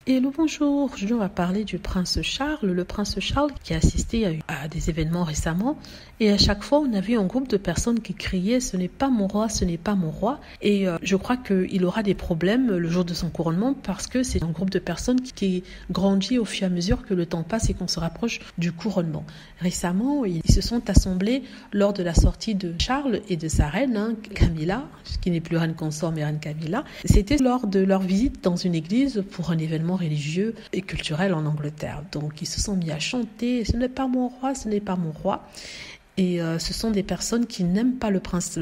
Hello, bonjour. Aujourd'hui, on va parler du prince Charles. Le prince Charles qui a assisté à des événements récemment. Et à chaque fois, on a vu un groupe de personnes qui criaient « Ce n'est pas mon roi, ce n'est pas mon roi ». Et je crois qu'il aura des problèmes le jour de son couronnement parce que c'est un groupe de personnes qui grandit au fur et à mesure que le temps passe et qu'on se rapproche du couronnement. Récemment, ils se sont assemblés lors de la sortie de Charles et de sa reine, Camilla, qui n'est plus reine consort mais reine Camilla. C'était lors de leur visite dans une église pour un événement religieux et culturel en Angleterre. Donc ils se sont mis à chanter « Ce n'est pas mon roi, ce n'est pas mon roi ». Et ce sont des personnes qui n'aiment pas le prince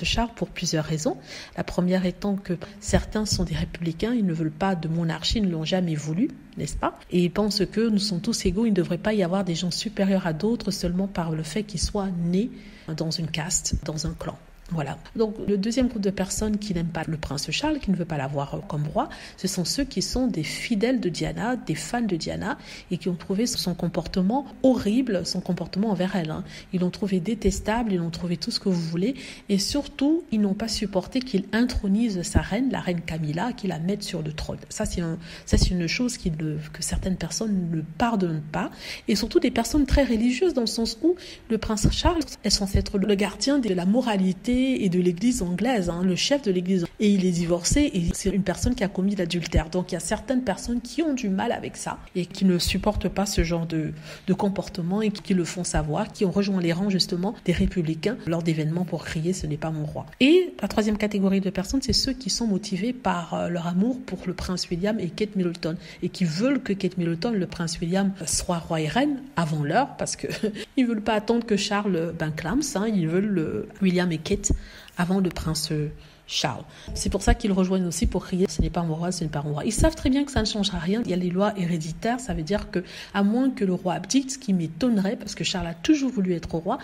Charles pour plusieurs raisons. La première étant que certains sont des républicains, ils ne veulent pas de monarchie, ils ne l'ont jamais voulu, n'est-ce pas? Et ils pensent que nous sommes tous égaux, il ne devrait pas y avoir des gens supérieurs à d'autres seulement par le fait qu'ils soient nés dans une caste, dans un clan. Voilà. Donc, le deuxième groupe de personnes qui n'aiment pas le prince Charles, qui ne veut pas l'avoir comme roi, ce sont ceux qui sont des fidèles de Diana, des fans de Diana, et qui ont trouvé son comportement horrible, son comportement envers elle. Ils l'ont trouvé détestable, ils l'ont trouvé tout ce que vous voulez, et surtout, ils n'ont pas supporté qu'il intronise sa reine, la reine Camilla, qu'il la mette sur le trône. Ça, c'est une chose que certaines personnes ne pardonnent pas, et surtout des personnes très religieuses, dans le sens où le prince Charles est censé être le gardien de la moralité et de l'église anglaise, le chef de l'église. Et il est divorcé et c'est une personne qui a commis l'adultère. Donc il y a certaines personnes qui ont du mal avec ça et qui ne supportent pas ce genre de comportement et qui le font savoir, qui ont rejoint les rangs justement des républicains lors d'événements pour crier « ce n'est pas mon roi ». Et la troisième catégorie de personnes, c'est ceux qui sont motivés par leur amour pour le prince William et Kate Middleton et qui veulent que Kate Middleton, le prince William, soit roi et reine avant l'heure parce que ils veulent pas attendre que Charles clame, ils veulent William et Kate avant le prince Charles. C'est pour ça qu'ils rejoignent aussi pour crier « ce n'est pas mon roi, ce n'est pas mon roi ». Ils savent très bien que ça ne changera rien. Il y a les lois héréditaires, ça veut dire que à moins que le roi abdique, ce qui m'étonnerait, parce que Charles a toujours voulu être roi,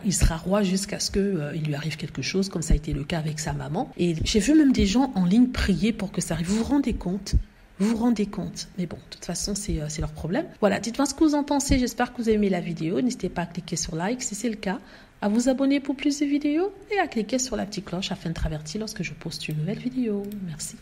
il sera roi jusqu'à ce qu'il lui arrive quelque chose, comme ça a été le cas avec sa maman. Et j'ai vu même des gens en ligne prier pour que ça arrive. Vous vous rendez compte ? Vous vous rendez compte? Mais bon, de toute façon, c'est leur problème. Voilà, dites-moi ce que vous en pensez. J'espère que vous avez aimé la vidéo. N'hésitez pas à cliquer sur like si c'est le cas, à vous abonner pour plus de vidéos et à cliquer sur la petite cloche afin de être averti lorsque je poste une nouvelle vidéo. Merci.